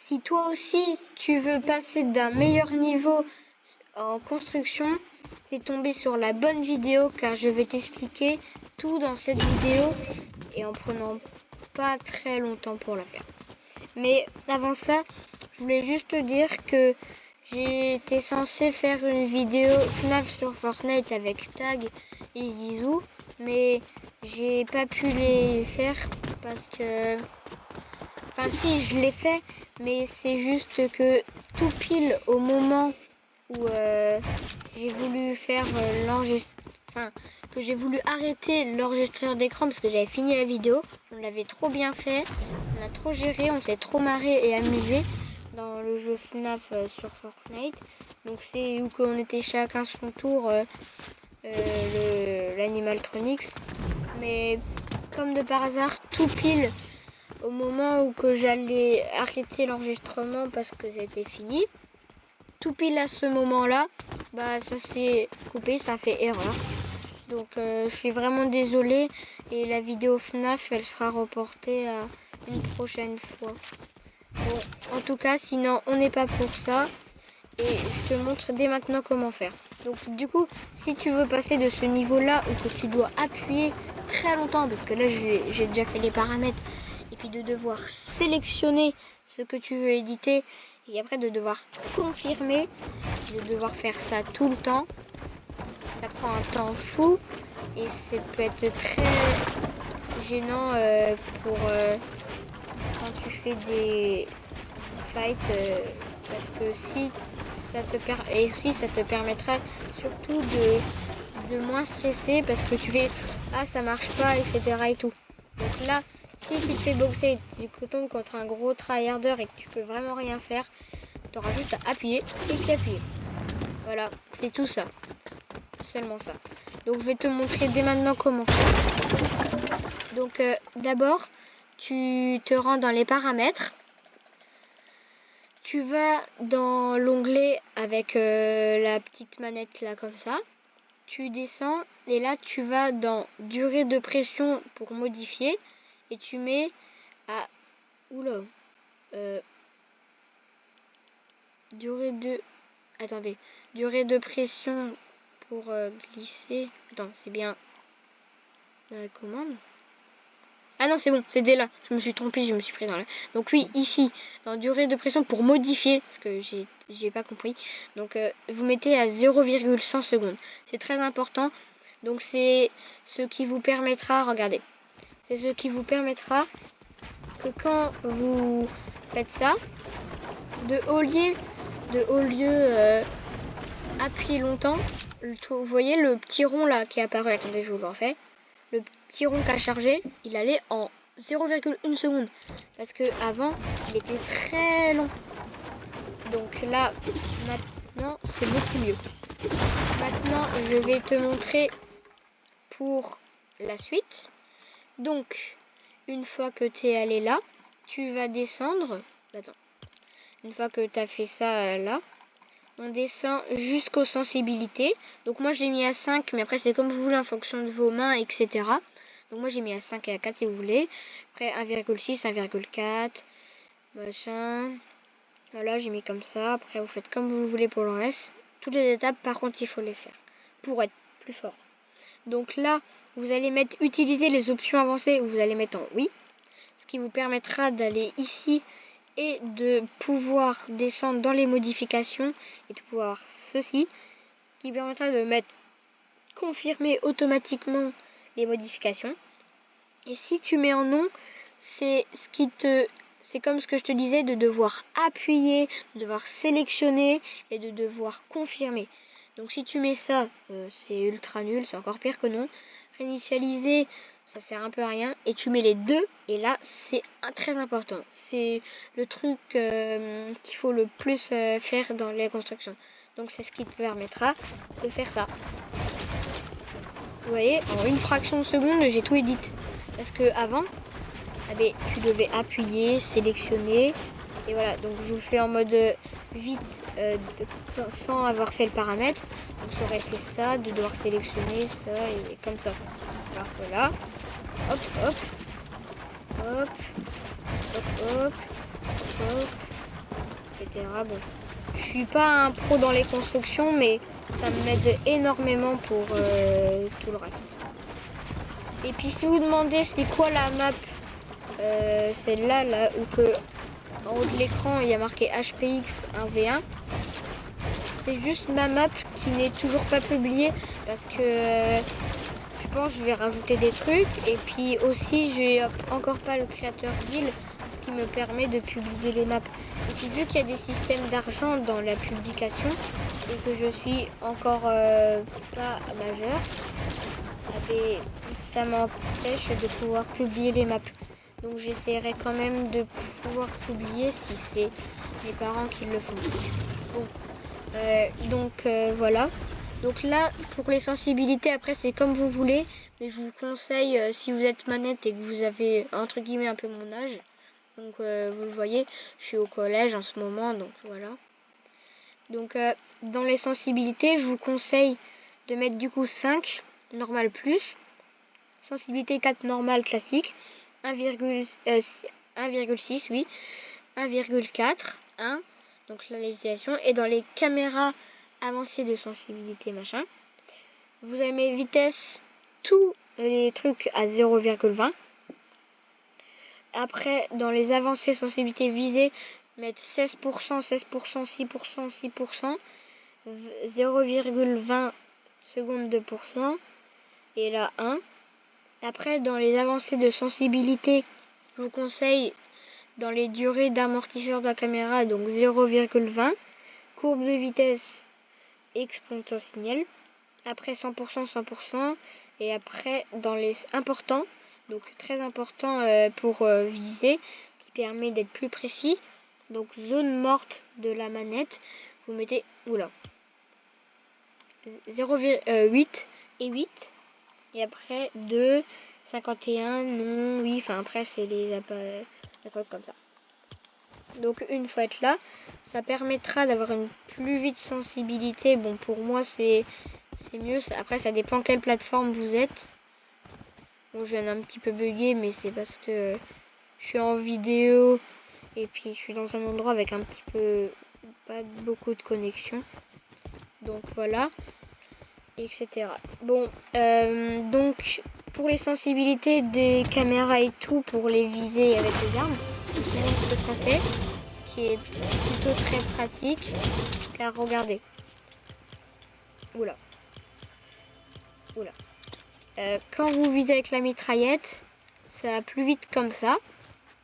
Si toi aussi tu veux passer d'un meilleur niveau en construction, t'es tombé sur la bonne vidéo car je vais t'expliquer tout dans cette vidéo et en prenant pas très longtemps pour la faire. Mais avant ça, je voulais juste te dire que j'étais censé faire une vidéo FNAF sur Fortnite avec Tag et Zizou, mais j'ai pas pu les faire parce que... Enfin si, je l'ai fait, mais c'est juste que tout pile au moment où j'ai voulu faire que j'ai voulu arrêter l'enregistreur d'écran parce que j'avais fini la vidéo. On l'avait trop bien fait, on a trop géré, on s'est trop marré et amusé dans le jeu FNAF sur Fortnite. Donc c'est où qu'on était chacun son tour l'Animaltronics. Mais comme de par hasard, tout pile au moment où que j'allais arrêter l'enregistrement parce que c'était fini, tout pile à ce moment-là, bah ça s'est coupé, ça a fait erreur. Donc je suis vraiment désolée et la vidéo FNAF elle sera reportée à une prochaine fois. Bon, en tout cas, sinon on n'est pas pour ça et je te montre dès maintenant comment faire. Donc du coup, si tu veux passer de ce niveau-là où que tu dois appuyer très longtemps, parce que là j'ai déjà fait les paramètres, et puis de devoir sélectionner ce que tu veux éditer et après de devoir confirmer, de devoir faire ça tout le temps, ça prend un temps fou et ça peut être très gênant pour quand tu fais des fights parce que si ça te permettra surtout de moins stresser parce que tu fais ah ça marche pas etc et tout. Donc là si tu te fais boxer et tu tombes contre un gros tryharder et que tu peux vraiment rien faire, tu auras juste à appuyer et puis appuyer. Voilà, c'est tout ça. Seulement ça. Donc je vais te montrer dès maintenant comment faire. Donc d'abord, tu te rends dans les paramètres. Tu vas dans l'onglet avec la petite manette là comme ça. Tu descends et là tu vas dans durée de pression pour modifier et tu mets à durée de pression pour glisser. Attends, c'est bien la commande. Ah non, c'est bon, c'était là. Je me suis trompée, je me suis pris dans là. Donc oui, ici, dans durée de pression pour modifier, parce que j'ai pas compris. Donc vous mettez à 0,100 secondes. C'est très important. Donc c'est ce qui vous permettra, regardez, c'est ce qui vous permettra que quand vous faites ça, de haut lieu appuyer longtemps, vous voyez le petit rond là qui est apparu, attendez, je vous le refais. Le petit rond qu'a chargé, il allait en 0,1 seconde. Parce que avant, il était très long. Donc là, maintenant, c'est beaucoup mieux. Maintenant, je vais te montrer pour la suite. Donc, une fois que tu es allé là, tu vas descendre. Attends. Une fois que tu as fait ça là, on descend jusqu'aux sensibilités. Donc moi, je l'ai mis à 5, mais après, c'est comme vous voulez en fonction de vos mains, etc. Donc moi j'ai mis à 5 et à 4 si vous voulez. Après 1,6, 1,4, machin. Voilà, j'ai mis comme ça. Après vous faites comme vous voulez pour le reste. Toutes les étapes par contre il faut les faire pour être plus fort. Donc là, vous allez mettre utiliser les options avancées. Vous allez mettre en oui. Ce qui vous permettra d'aller ici et de pouvoir descendre dans les modifications. Et de pouvoir ceci. Qui permettra de mettre confirmer automatiquement les modifications. Et si tu mets en non, c'est comme ce que je te disais, de devoir appuyer, de devoir sélectionner et de devoir confirmer. Donc si tu mets ça, c'est ultra nul, c'est encore pire que non. Réinitialiser, ça sert un peu à rien. Et tu mets les deux, et là c'est très important. C'est le truc qu'il faut le plus faire dans les constructions. Donc c'est ce qui te permettra de faire ça. Vous voyez, en une fraction de seconde, j'ai tout édité. Parce que avant, tu devais appuyer, sélectionner. Et voilà, donc je vous fais en mode vite, sans avoir fait le paramètre. Donc ça aurait fait ça, de devoir sélectionner ça et comme ça. Alors que là, hop, hop, hop, hop, hop, hop, etc. Bon, je suis pas un pro dans les constructions, mais ça m'aide énormément pour tout le reste. Et puis si vous demandez c'est quoi la map, celle-là, là, où que en haut de l'écran il y a marqué HPX 1v1, c'est juste ma map qui n'est toujours pas publiée parce que je pense que je vais rajouter des trucs. Et puis aussi j'ai encore pas le créateur guild, ce qui me permet de publier les maps. Et puis vu qu'il y a des systèmes d'argent dans la publication et que je suis encore pas majeur, ça m'empêche de pouvoir publier les maps. Donc j'essaierai quand même de pouvoir publier si c'est mes parents qui le font. Bon, voilà. Donc là, pour les sensibilités, après c'est comme vous voulez, mais je vous conseille, si vous êtes manette et que vous avez entre guillemets un peu mon âge, donc vous le voyez, je suis au collège en ce moment, donc voilà. Donc dans les sensibilités, je vous conseille de mettre du coup 5 normal plus, sensibilité 4 normal classique, 1,6 oui, 1,4, 1, donc la législation. Et dans les caméras avancées de sensibilité machin, vous avez mes vitesses, tous les trucs à 0,20. Après dans les avancées sensibilité visée, mettre 16%, 16%, 6%, 6%, 0,20 secondes 2%, et là 1. Après dans les avancées de sensibilité, je vous conseille dans les durées d'amortisseur de la caméra, donc 0,20, courbe de vitesse exponentielle, après 100%, 100%, et après dans les importants, donc très important pour viser, qui permet d'être plus précis, donc zone morte de la manette, vous mettez, 0,8 et 8, et après 2, 51, non, oui, enfin après c'est les trucs comme ça. Donc une fois être là, ça permettra d'avoir une plus vite sensibilité. Bon, pour moi c'est mieux. Après ça dépend quelle plateforme vous êtes. Bon, je viens un petit peu bugué, mais c'est parce que je suis en vidéo et puis je suis dans un endroit avec un petit peu pas beaucoup de connexion. Donc voilà, etc. Bon, donc pour les sensibilités des caméras et tout, pour les viser avec les armes, je vous montre ce que ça fait, qui est plutôt très pratique, car regardez, oula, quand vous visez avec la mitraillette, ça va plus vite comme ça,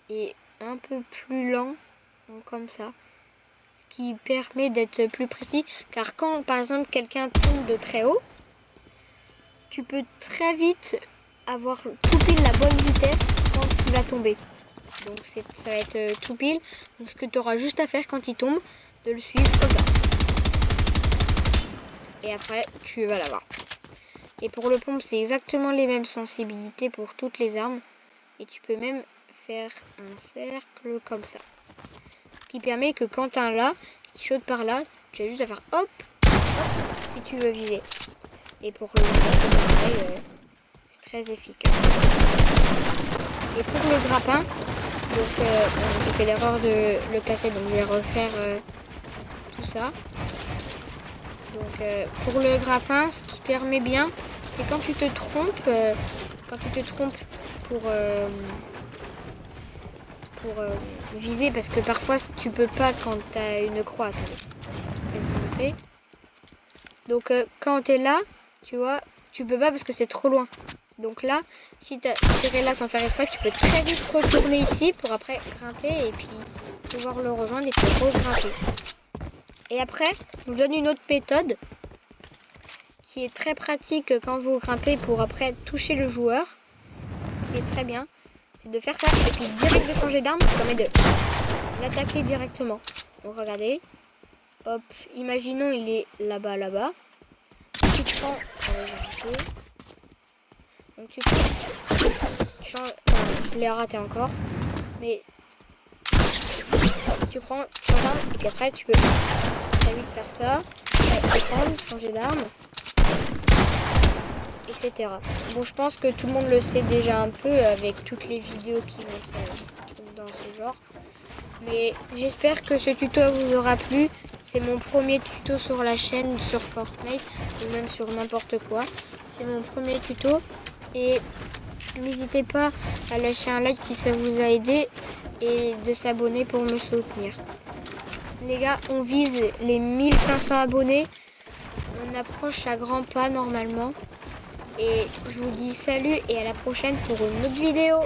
et un peu plus lent comme ça, ce qui permet d'être plus précis, car quand par exemple quelqu'un tombe de très haut, tu peux très vite avoir tout pile la bonne vitesse quand il va tomber. Donc ça va être tout pile. Donc ce que tu auras juste à faire quand il tombe, de le suivre comme ça. Et après, tu vas l'avoir. Et pour le pompe, c'est exactement les mêmes sensibilités pour toutes les armes. Et tu peux même faire un cercle comme ça. Ce qui permet que quand tu as un là, qui saute par là, tu as juste à faire hop, hop, si tu veux viser. Et pour le c'est très efficace. Et pour le grappin, donc j'ai fait l'erreur de le casser, donc je vais refaire tout ça. Donc pour le grappin, ce qui permet bien, c'est quand tu te trompes, pour viser, parce que parfois tu peux pas quand tu as une croix. Attendez, je vais vous montrer. Donc quand tu es là, tu vois, tu peux pas parce que c'est trop loin. Donc là, si tu as tiré là sans faire exprès, tu peux très vite retourner ici pour après grimper et puis pouvoir le rejoindre et puis regrimper. Et après, je vous donne une autre méthode qui est très pratique quand vous grimpez pour après toucher le joueur. Ce qui est très bien, c'est de faire ça et puis direct de changer d'arme, ça permet de l'attaquer directement. Donc regardez, hop, imaginons il est là-bas, tu prends, donc tu changes, non, je l'ai raté encore, mais tu prends ton arme et puis après tu peux très vite faire ça, prendre, changer d'arme, etc. Bon, je pense que tout le monde le sait déjà un peu avec toutes les vidéos qui montrent dans dans ce genre. Mais j'espère que ce tuto vous aura plu. C'est mon premier tuto sur la chaîne, sur Fortnite, ou même sur n'importe quoi. C'est mon premier tuto. Et n'hésitez pas à lâcher un like si ça vous a aidé et de s'abonner pour me soutenir. Les gars, on vise les 1500 abonnés. On approche à grands pas normalement. Et je vous dis salut et à la prochaine pour une autre vidéo.